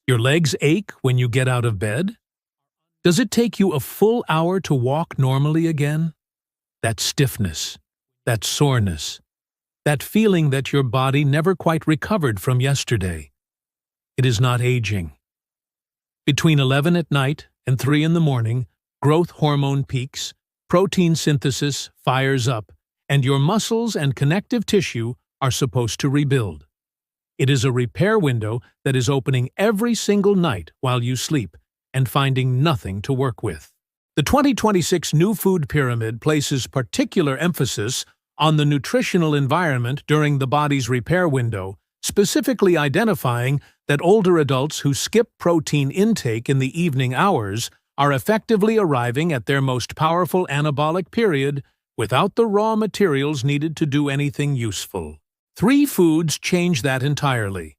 Your legs ache when you get out of bed? Does it take you a full hour to walk normally again? That stiffness, that soreness, that feeling that your body never quite recovered from yesterday. It is not aging. Between 11 at night and 3 in the morning, growth hormone peaks, protein synthesis fires up, and your muscles and connective tissue are supposed to rebuild. It is a repair window that is opening every single night while you sleep and finding nothing to work with. The 2026 New Food Pyramid places particular emphasis on the nutritional environment during the body's repair window, specifically identifying that older adults who skip protein intake in the evening hours are effectively arriving at their most powerful anabolic period without the raw materials needed to do anything useful. 3 foods change that entirely.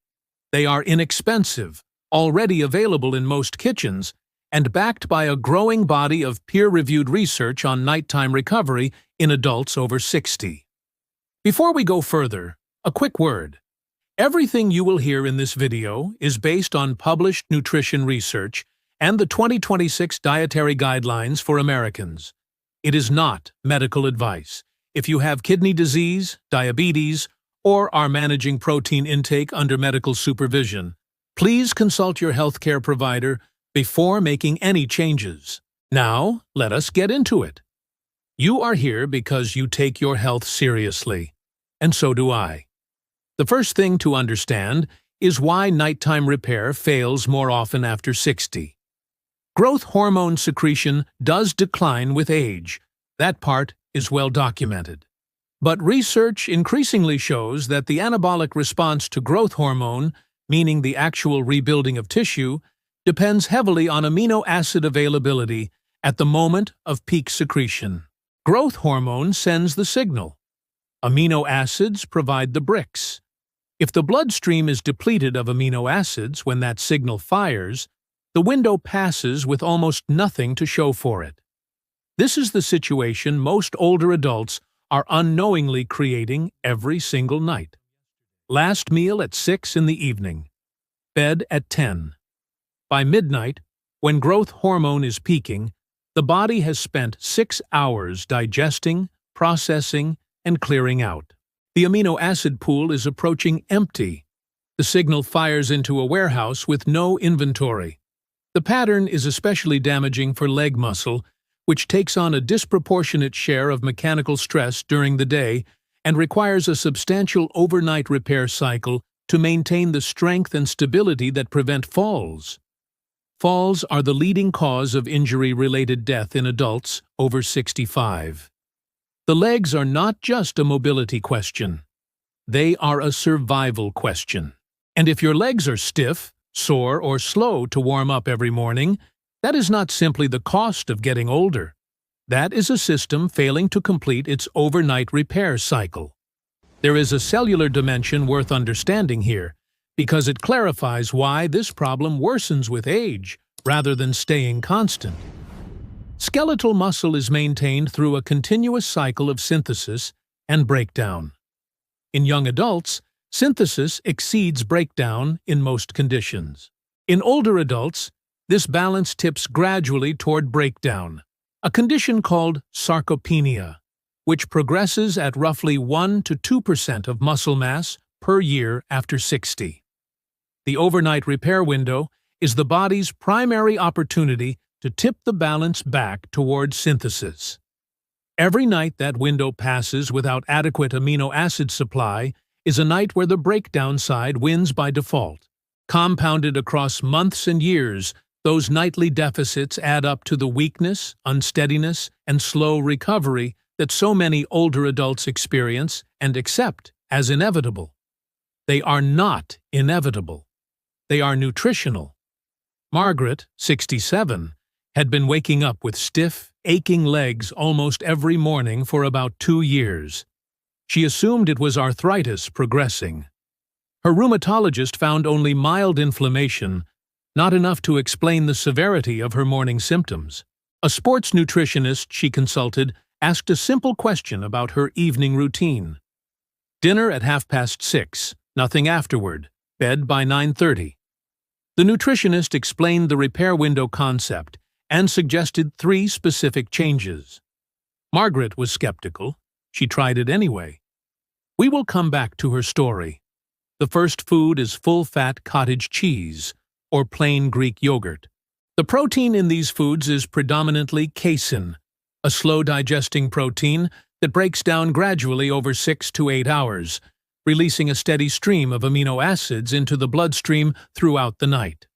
They are inexpensive, already available in most kitchens, and backed by a growing body of peer-reviewed research on nighttime recovery in adults over 60. Before we go further, a quick word. Everything you will hear in this video is based on published nutrition research and the 2026 Dietary Guidelines for Americans. It is not medical advice. If you have kidney disease, diabetes, or are managing protein intake under medical supervision, please consult your healthcare provider before making any changes. Now, let us get into it. You are here because you take your health seriously, and so do I. The first thing to understand is why nighttime repair fails more often after 60. Growth hormone secretion does decline with age. That part is well documented. But research increasingly shows that the anabolic response to growth hormone, meaning the actual rebuilding of tissue, depends heavily on amino acid availability at the moment of peak secretion. Growth hormone sends the signal. Amino acids provide the bricks. If the bloodstream is depleted of amino acids when that signal fires, the window passes with almost nothing to show for it. This is the situation most older adults are unknowingly creating every single night. Last meal at 6 in the evening. Bed at 10. By midnight, when growth hormone is peaking, the body has spent 6 hours digesting, processing, and clearing out. The amino acid pool is approaching empty. The signal fires into a warehouse with no inventory. The pattern is especially damaging for leg muscle, which takes on a disproportionate share of mechanical stress during the day and requires a substantial overnight repair cycle to maintain the strength and stability that prevent falls. Falls are the leading cause of injury-related death in adults over 65. The legs are not just a mobility question. They are a survival question. And if your legs are stiff, sore, or slow to warm up every morning, that is not simply the cost of getting older. That is a system failing to complete its overnight repair cycle. There is a cellular dimension worth understanding here, because it clarifies why this problem worsens with age rather than staying constant. Skeletal muscle is maintained through a continuous cycle of synthesis and breakdown. In young adults, synthesis exceeds breakdown in most conditions. In older adults, this balance tips gradually toward breakdown, a condition called sarcopenia, which progresses at roughly 1 to 2% of muscle mass per year after 60. The overnight repair window is the body's primary opportunity to tip the balance back toward synthesis. Every night that window passes without adequate amino acid supply is a night where the breakdown side wins by default. Compounded across months and years, those nightly deficits add up to the weakness, unsteadiness, and slow recovery that so many older adults experience and accept as inevitable. They are not inevitable. They are nutritional. Margaret, 67, had been waking up with stiff, aching legs almost every morning for about 2 years. She assumed it was arthritis progressing. Her rheumatologist found only mild inflammation, not enough to explain the severity of her morning symptoms. A sports nutritionist she consulted asked a simple question about her evening routine. Dinner at 6:30, nothing afterward, bed by 9:30. The nutritionist explained the repair window concept and suggested 3 specific changes. Margaret was skeptical. She tried it anyway. We will come back to her story. The first food is full-fat cottage cheese, or plain Greek yogurt. The protein in these foods is predominantly casein, a slow-digesting protein that breaks down gradually over 6 to 8 hours, releasing a steady stream of amino acids into the bloodstream throughout the night.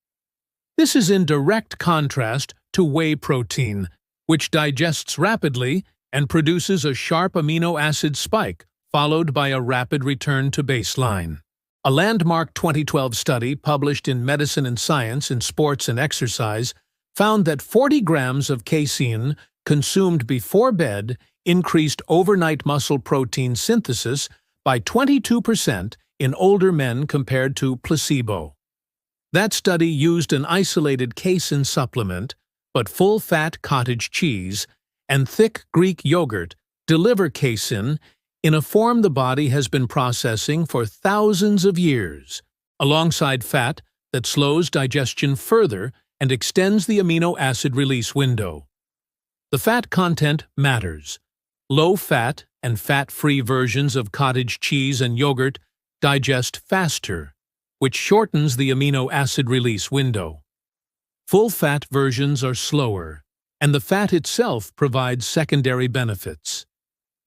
This is in direct contrast to whey protein, which digests rapidly and produces a sharp amino acid spike, followed by a rapid return to baseline. A landmark 2012 study published in Medicine and Science in Sports and Exercise found that 40 grams of casein consumed before bed increased overnight muscle protein synthesis by 22% in older men compared to placebo. That study used an isolated casein supplement, but full-fat cottage cheese and thick Greek yogurt deliver casein in a form the body has been processing for thousands of years, alongside fat that slows digestion further and extends the amino acid release window. The fat content matters. Low-fat and fat-free versions of cottage cheese and yogurt digest faster, which shortens the amino acid release window. Full-fat versions are slower, and the fat itself provides secondary benefits.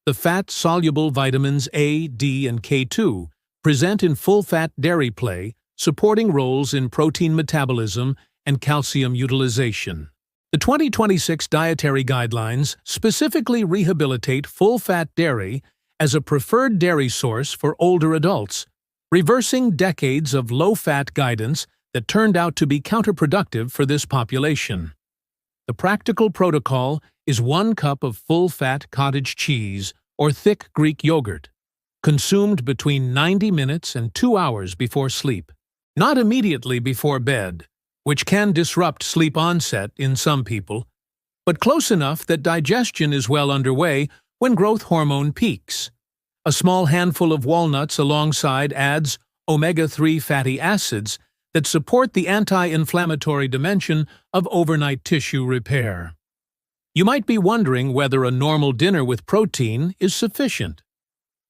The fat-soluble vitamins A, D, and K2 present in full-fat dairy play, supporting roles in protein metabolism and calcium utilization. The 2026 dietary guidelines specifically rehabilitate full-fat dairy as a preferred dairy source for older adults, reversing decades of low-fat guidance that turned out to be counterproductive for this population. The practical protocol is 1 cup of full-fat cottage cheese or thick Greek yogurt, consumed between 90 minutes and 2 hours before sleep, not immediately before bed, which can disrupt sleep onset in some people, but close enough that digestion is well underway when growth hormone peaks. A small handful of walnuts alongside adds omega-3 fatty acids that support the anti-inflammatory dimension of overnight tissue repair. You might be wondering whether a normal dinner with protein is sufficient.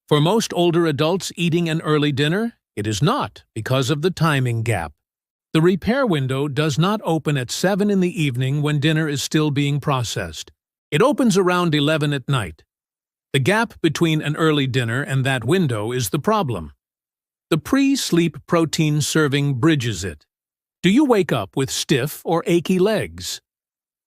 For most older adults eating an early dinner, it is not because of the timing gap. The repair window does not open at 7 in the evening when dinner is still being processed. It opens around 11 at night. The gap between an early dinner and that window is the problem. The pre-sleep protein serving bridges it. Do you wake up with stiff or achy legs?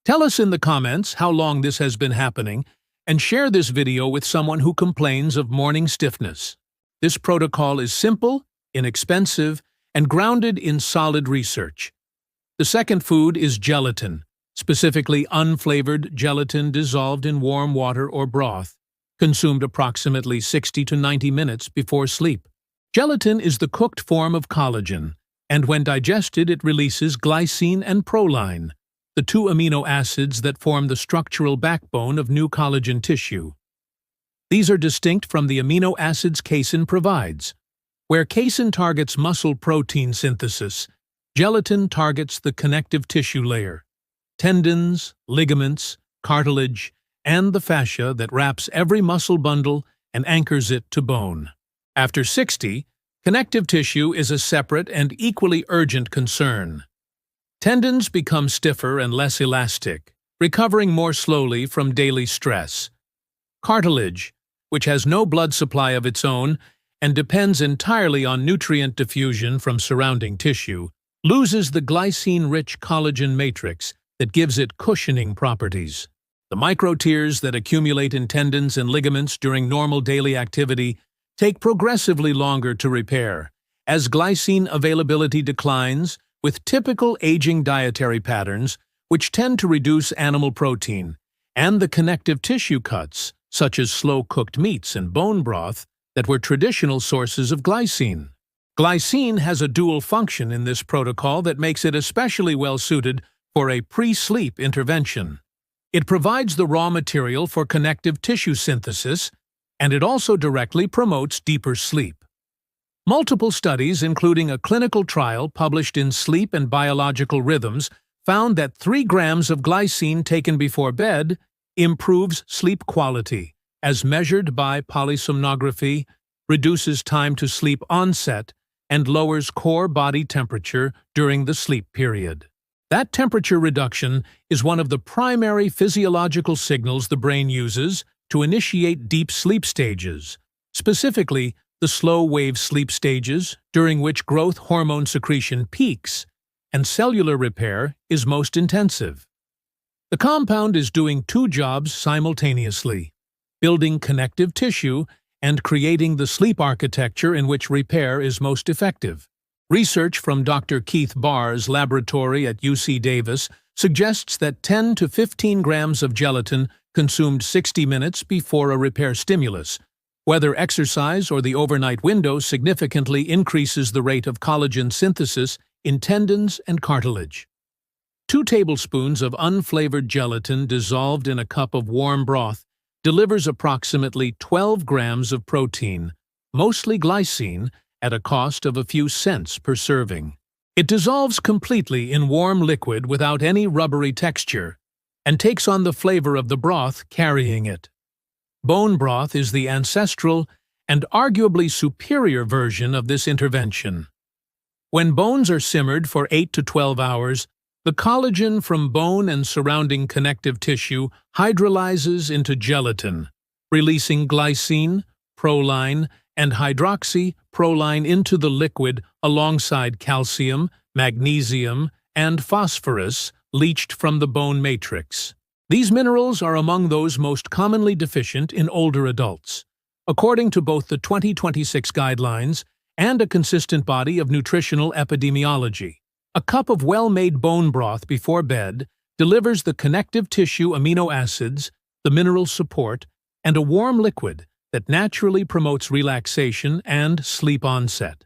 Tell us in the comments how long this has been happening and share this video with someone who complains of morning stiffness. This protocol is simple, inexpensive, and grounded in solid research. The second food is gelatin, specifically unflavored gelatin dissolved in warm water or broth, consumed approximately 60 to 90 minutes before sleep. Gelatin is the cooked form of collagen, and when digested it releases glycine and proline, the 2 amino acids that form the structural backbone of new collagen tissue. These are distinct from the amino acids casein provides. Where casein targets muscle protein synthesis, gelatin targets the connective tissue layer, tendons, ligaments, cartilage, and the fascia that wraps every muscle bundle and anchors it to bone. After 60, connective tissue is a separate and equally urgent concern. Tendons become stiffer and less elastic, recovering more slowly from daily stress. Cartilage, which has no blood supply of its own and depends entirely on nutrient diffusion from surrounding tissue, loses the glycine-rich collagen matrix that gives it cushioning properties. The microtears that accumulate in tendons and ligaments during normal daily activity take progressively longer to repair, as glycine availability declines with typical aging dietary patterns which tend to reduce animal protein, and the connective tissue cuts, such as slow-cooked meats and bone broth, that were traditional sources of glycine. Glycine has a dual function in this protocol that makes it especially well-suited for a pre-sleep intervention. It provides the raw material for connective tissue synthesis, and it also directly promotes deeper sleep. Multiple studies, including a clinical trial published in Sleep and Biological Rhythms, found that 3 grams of glycine taken before bed improves sleep quality, as measured by polysomnography, reduces time to sleep onset, and lowers core body temperature during the sleep period. That temperature reduction is one of the primary physiological signals the brain uses to initiate deep sleep stages, specifically the slow-wave sleep stages during which growth hormone secretion peaks and cellular repair is most intensive. The compound is doing 2 jobs simultaneously: building connective tissue and creating the sleep architecture in which repair is most effective. Research from Dr. Keith Barr's laboratory at UC Davis suggests that 10 to 15 grams of gelatin consumed 60 minutes before a repair stimulus, whether exercise or the overnight window, significantly increases the rate of collagen synthesis in tendons and cartilage. 2 tablespoons of unflavored gelatin dissolved in a cup of warm broth delivers approximately 12 grams of protein, mostly glycine, at a cost of a few cents per serving. It dissolves completely in warm liquid without any rubbery texture, and takes on the flavor of the broth carrying it. Bone broth is the ancestral and arguably superior version of this intervention. When bones are simmered for 8 to 12 hours, the collagen from bone and surrounding connective tissue hydrolyzes into gelatin, releasing glycine, proline, and hydroxyproline into the liquid alongside calcium, magnesium, and phosphorus leached from the bone matrix. These minerals are among those most commonly deficient in older adults, according to both the 2026 guidelines and a consistent body of nutritional epidemiology. A cup of well-made bone broth before bed delivers the connective tissue amino acids, the mineral support, and a warm liquid that naturally promotes relaxation and sleep onset.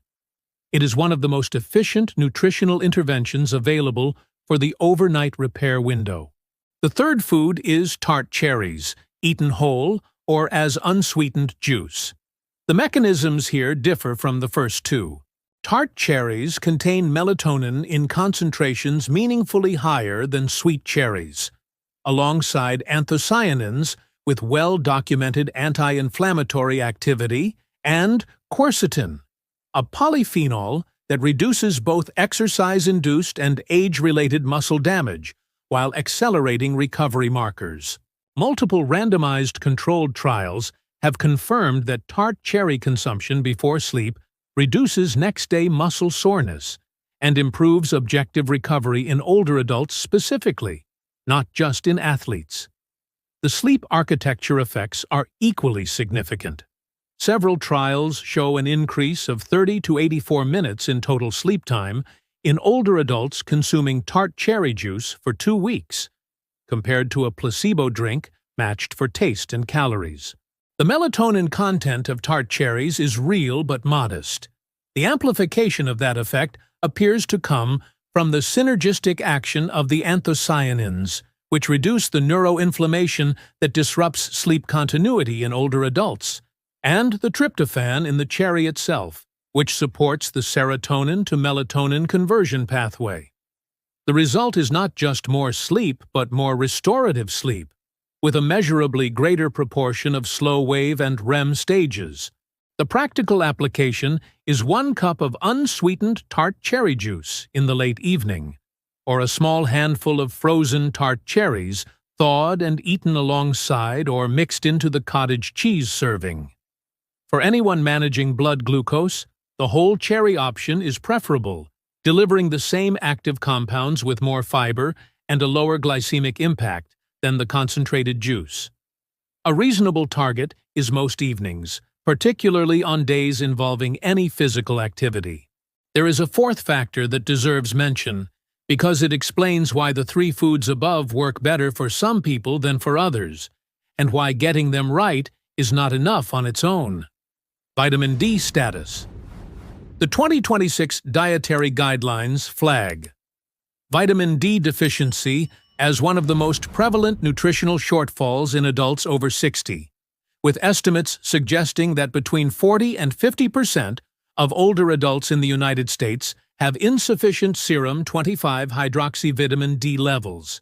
It is one of the most efficient nutritional interventions available for the overnight repair window. The third food is tart cherries, eaten whole or as unsweetened juice. The mechanisms here differ from the first 2. Tart cherries contain melatonin in concentrations meaningfully higher than sweet cherries, alongside anthocyanins with well-documented anti-inflammatory activity, and quercetin, a polyphenol that reduces both exercise-induced and age-related muscle damage while accelerating recovery markers. Multiple randomized controlled trials have confirmed that tart cherry consumption before sleep reduces next-day muscle soreness and improves objective recovery in older adults specifically, not just in athletes. The sleep architecture effects are equally significant. Several trials show an increase of 30 to 84 minutes in total sleep time in older adults consuming tart cherry juice for 2 weeks, compared to a placebo drink matched for taste and calories. The melatonin content of tart cherries is real but modest. The amplification of that effect appears to come from the synergistic action of the anthocyanins, which reduce the neuroinflammation that disrupts sleep continuity in older adults, and the tryptophan in the cherry itself, which supports the serotonin to melatonin conversion pathway. The result is not just more sleep, but more restorative sleep, with a measurably greater proportion of slow-wave and REM stages. The practical application is 1 cup of unsweetened tart cherry juice in the late evening, or a small handful of frozen tart cherries thawed and eaten alongside or mixed into the cottage cheese serving. For anyone managing blood glucose, the whole cherry option is preferable, delivering the same active compounds with more fiber and a lower glycemic impact than the concentrated juice. A reasonable target is most evenings, particularly on days involving any physical activity. There is a fourth factor that deserves mention, because it explains why the 3 foods above work better for some people than for others, and why getting them right is not enough on its own. Vitamin D status. The 2026 Dietary Guidelines flag vitamin D deficiency as one of the most prevalent nutritional shortfalls in adults over 60, with estimates suggesting that between 40 and 50% of older adults in the United States have insufficient serum 25-hydroxyvitamin D levels.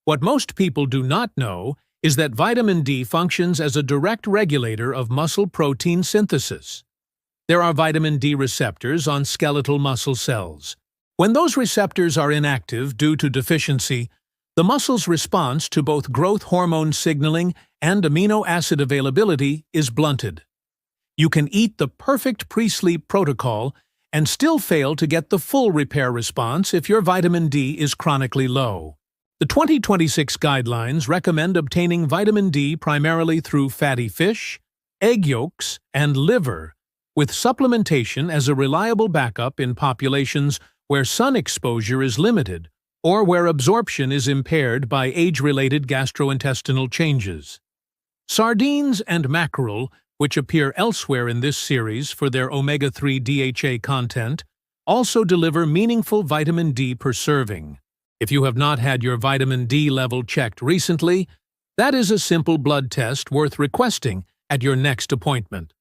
What most people do not know is that vitamin D functions as a direct regulator of muscle protein synthesis. There are vitamin D receptors on skeletal muscle cells. When those receptors are inactive due to deficiency, the muscle's response to both growth hormone signaling and amino acid availability is blunted. You can eat the perfect pre-sleep protocol and still fail to get the full repair response if your vitamin D is chronically low. The 2026 guidelines recommend obtaining vitamin D primarily through fatty fish, egg yolks, and liver, with supplementation as a reliable backup in populations where sun exposure is limited or where absorption is impaired by age-related gastrointestinal changes. Sardines and mackerel, which appear elsewhere in this series for their omega-3 DHA content, also deliver meaningful vitamin D per serving. If you have not had your vitamin D level checked recently, that is a simple blood test worth requesting at your next appointment.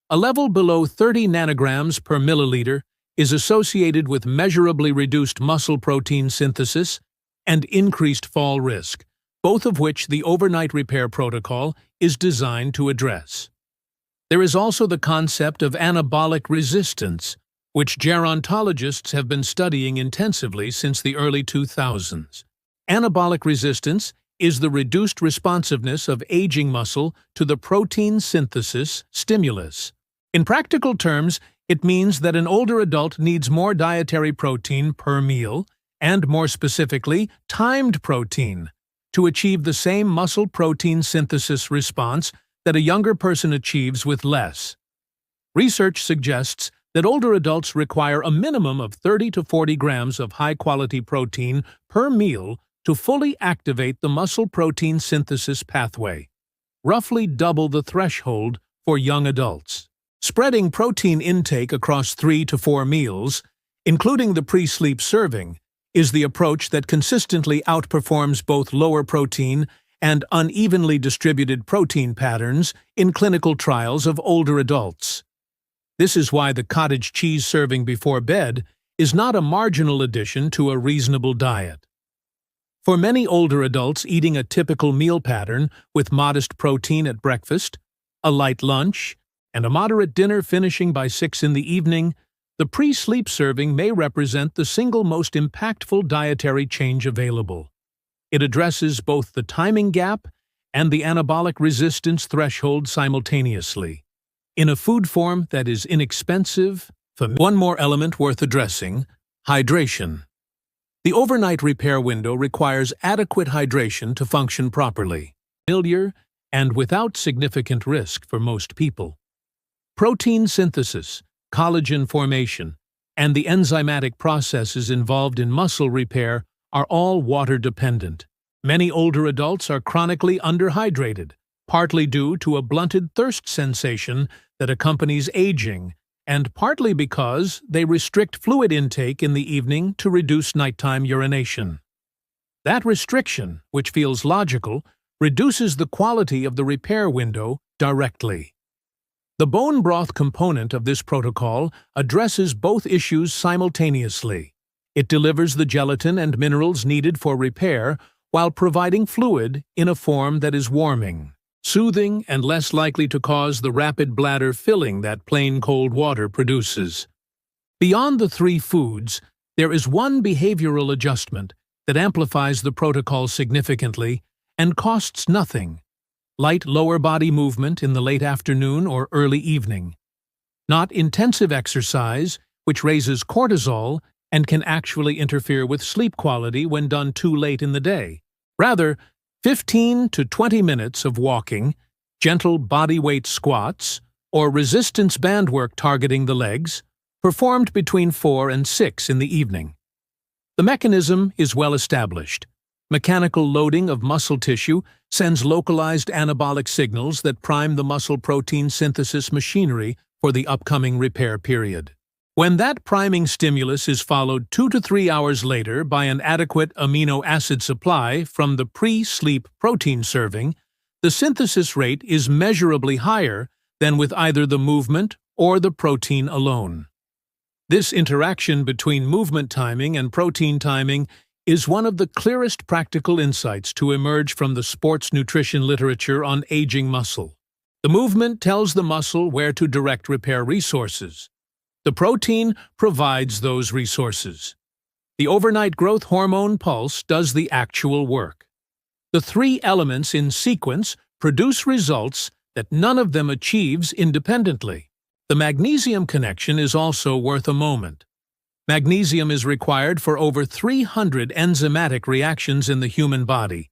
A level below 30 nanograms per milliliter is associated with measurably reduced muscle protein synthesis and increased fall risk, both of which the overnight repair protocol is designed to address. There is also the concept of anabolic resistance, which gerontologists have been studying intensively since the early 2000s. Anabolic resistance is the reduced responsiveness of aging muscle to the protein synthesis stimulus. In practical terms, it means that an older adult needs more dietary protein per meal, and more specifically, timed protein, to achieve the same muscle protein synthesis response that a younger person achieves with less. Research suggests that older adults require a minimum of 30 to 40 grams of high-quality protein per meal to fully activate the muscle protein synthesis pathway, roughly double the threshold for young adults. Spreading protein intake across 3 to 4 meals, including the pre-sleep serving, is the approach that consistently outperforms both lower protein and unevenly distributed protein patterns in clinical trials of older adults. This is why the cottage cheese serving before bed is not a marginal addition to a reasonable diet. For many older adults eating a typical meal pattern with modest protein at breakfast, a light lunch, and a moderate dinner finishing by 6 in the evening, the pre-sleep serving may represent the single most impactful dietary change available. It addresses both the timing gap and the anabolic resistance threshold simultaneously, in a food form that is inexpensive. One more element worth addressing: hydration. The overnight repair window requires adequate hydration to function properly, familiar and without significant risk for most people. Protein synthesis, collagen formation, and the enzymatic processes involved in muscle repair are all water-dependent. Many older adults are chronically underhydrated, partly due to a blunted thirst sensation that accompanies aging, and partly because they restrict fluid intake in the evening to reduce nighttime urination. That restriction, which feels logical, reduces the quality of the repair window directly. The bone broth component of this protocol addresses both issues simultaneously. It delivers the gelatin and minerals needed for repair while providing fluid in a form that is warming, soothing, and less likely to cause the rapid bladder filling that plain cold water produces. Beyond the 3 foods, there is one behavioral adjustment that amplifies the protocol significantly and costs nothing: light lower body movement in the late afternoon or early evening. Not intensive exercise, which raises cortisol and can actually interfere with sleep quality when done too late in the day. Rather, 15 to 20 minutes of walking, gentle body weight squats, or resistance band work targeting the legs, performed between 4 and 6 in the evening. The mechanism is well established. Mechanical loading of muscle tissue sends localized anabolic signals that prime the muscle protein synthesis machinery for the upcoming repair period. When that priming stimulus is followed 2 to 3 hours later by an adequate amino acid supply from the pre-sleep protein serving, the synthesis rate is measurably higher than with either the movement or the protein alone. This interaction between movement timing and protein timing is one of the clearest practical insights to emerge from the sports nutrition literature on aging muscle. The movement tells the muscle where to direct repair resources. The protein provides those resources. The overnight growth hormone pulse does the actual work. The three elements in sequence produce results that none of them achieves independently. The magnesium connection is also worth a moment. Magnesium is required for over 300 enzymatic reactions in the human body,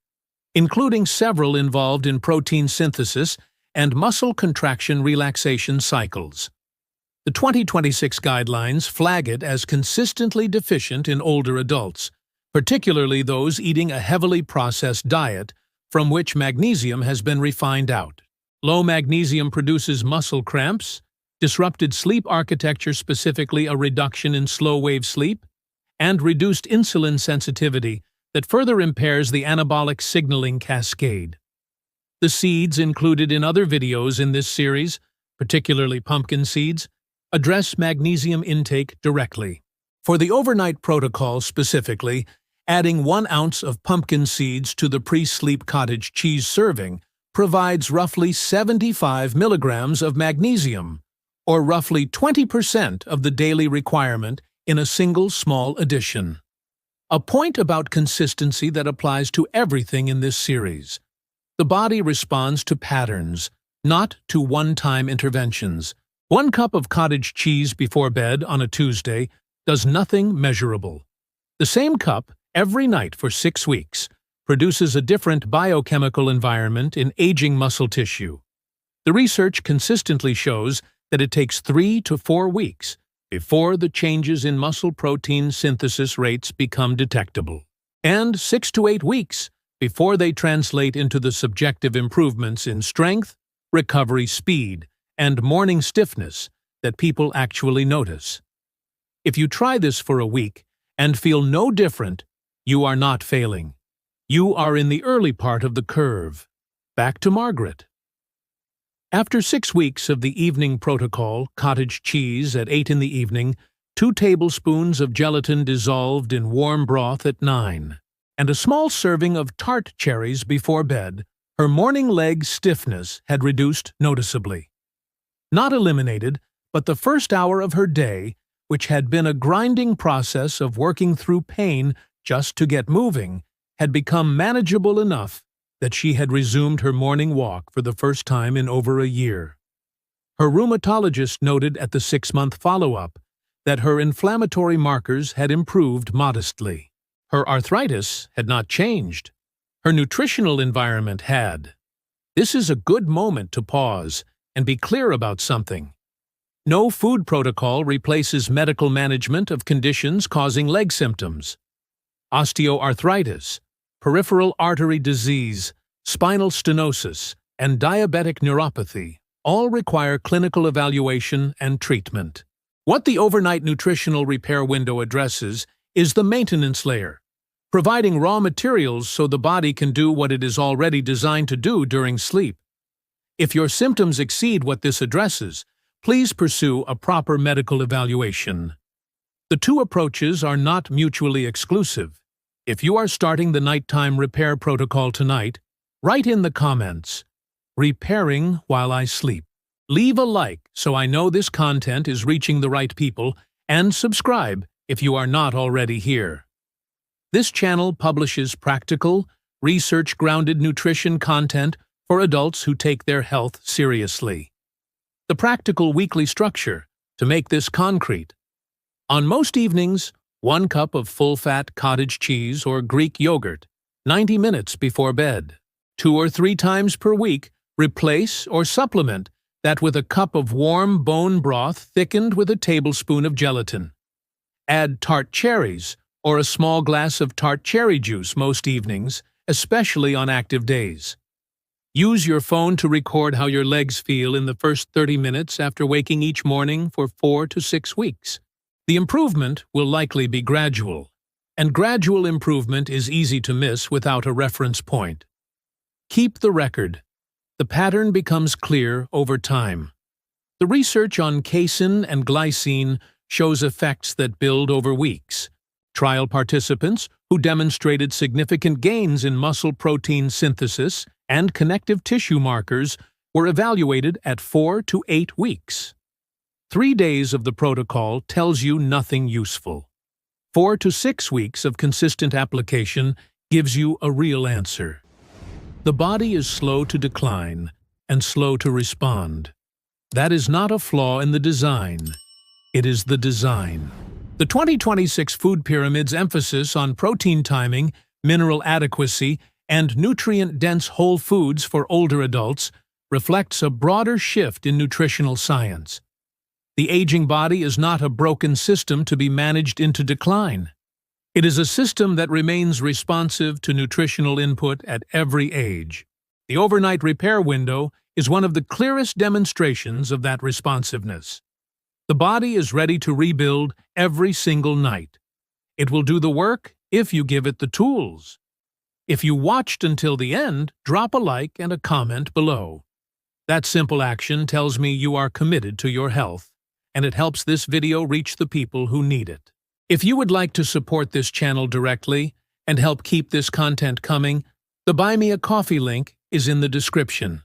including several involved in protein synthesis and muscle contraction relaxation cycles. The 2026 guidelines flag it as consistently deficient in older adults, particularly those eating a heavily processed diet from which magnesium has been refined out. Low magnesium produces muscle cramps, disrupted sleep architecture, specifically a reduction in slow-wave sleep, and reduced insulin sensitivity that further impairs the anabolic signaling cascade. The seeds included in other videos in this series, particularly pumpkin seeds, address magnesium intake directly. For the overnight protocol specifically, adding 1 ounce of pumpkin seeds to the pre-sleep cottage cheese serving provides roughly 75 milligrams of magnesium, or roughly 20% of the daily requirement in a single small addition. A point about consistency that applies to everything in this series. The body responds to patterns, not to one-time interventions. 1 cup of cottage cheese before bed on a Tuesday does nothing measurable. The same cup, every night for 6 weeks, produces a different biochemical environment in aging muscle tissue. The research consistently shows that it takes 3 to 4 weeks before the changes in muscle protein synthesis rates become detectable, and 6 to 8 weeks before they translate into the subjective improvements in strength, recovery speed, and morning stiffness that people actually notice. If you try this for a week and feel no different, you are not failing. You are in the early part of the curve. Back to Margaret. After 6 weeks of the evening protocol, cottage cheese at 8 in the evening, 2 tablespoons of gelatin dissolved in warm broth at 9, and a small serving of tart cherries before bed, her morning leg stiffness had reduced noticeably. Not eliminated, but the first hour of her day, which had been a grinding process of working through pain just to get moving, had become manageable enough that she had resumed her morning walk for the first time in over a year. Her rheumatologist noted at the 6-month follow-up that her inflammatory markers had improved modestly. Her arthritis had not changed. Her nutritional environment had. This is a good moment to pause and be clear about something. No food protocol replaces medical management of conditions causing leg symptoms. Osteoarthritis, peripheral artery disease, spinal stenosis, and diabetic neuropathy all require clinical evaluation and treatment. What the overnight nutritional repair window addresses is the maintenance layer, providing raw materials so the body can do what it is already designed to do during sleep. If your symptoms exceed what this addresses, please pursue a proper medical evaluation. The two approaches are not mutually exclusive. If you are starting the nighttime repair protocol tonight, write in the comments, "Repairing while I sleep." Leave a like so I know this content is reaching the right people, and subscribe if you are not already here. This channel publishes practical, research-grounded nutrition content for adults who take their health seriously. The practical weekly structure to make this concrete. On most evenings, 1 cup of full-fat cottage cheese or Greek yogurt, 90 minutes before bed. 2 or 3 times per week, replace or supplement that with a cup of warm bone broth thickened with a tablespoon of gelatin. Add tart cherries or a small glass of tart cherry juice most evenings, especially on active days. Use your phone to record how your legs feel in the first 30 minutes after waking each morning for 4 to 6 weeks. The improvement will likely be gradual, and gradual improvement is easy to miss without a reference point. Keep the record. The pattern becomes clear over time. The research on casein and glycine shows effects that build over weeks. Trial participants, who demonstrated significant gains in muscle protein synthesis and connective tissue markers, were evaluated at 4 to 8 weeks. 3 days of the protocol tells you nothing useful. 4 to 6 weeks of consistent application gives you a real answer. The body is slow to decline and slow to respond. That is not a flaw in the design. It is the design. The 2026 Food Pyramid's emphasis on protein timing, mineral adequacy, and nutrient-dense whole foods for older adults reflects a broader shift in nutritional science. The aging body is not a broken system to be managed into decline. It is a system that remains responsive to nutritional input at every age. The overnight repair window is one of the clearest demonstrations of that responsiveness. The body is ready to rebuild every single night. It will do the work if you give it the tools. If you watched until the end, drop a like and a comment below. That simple action tells me you are committed to your health, and it helps this video reach the people who need it. If you would like to support this channel directly and help keep this content coming, the Buy Me a Coffee link is in the description.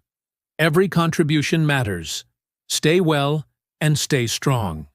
Every contribution matters. Stay well and stay strong.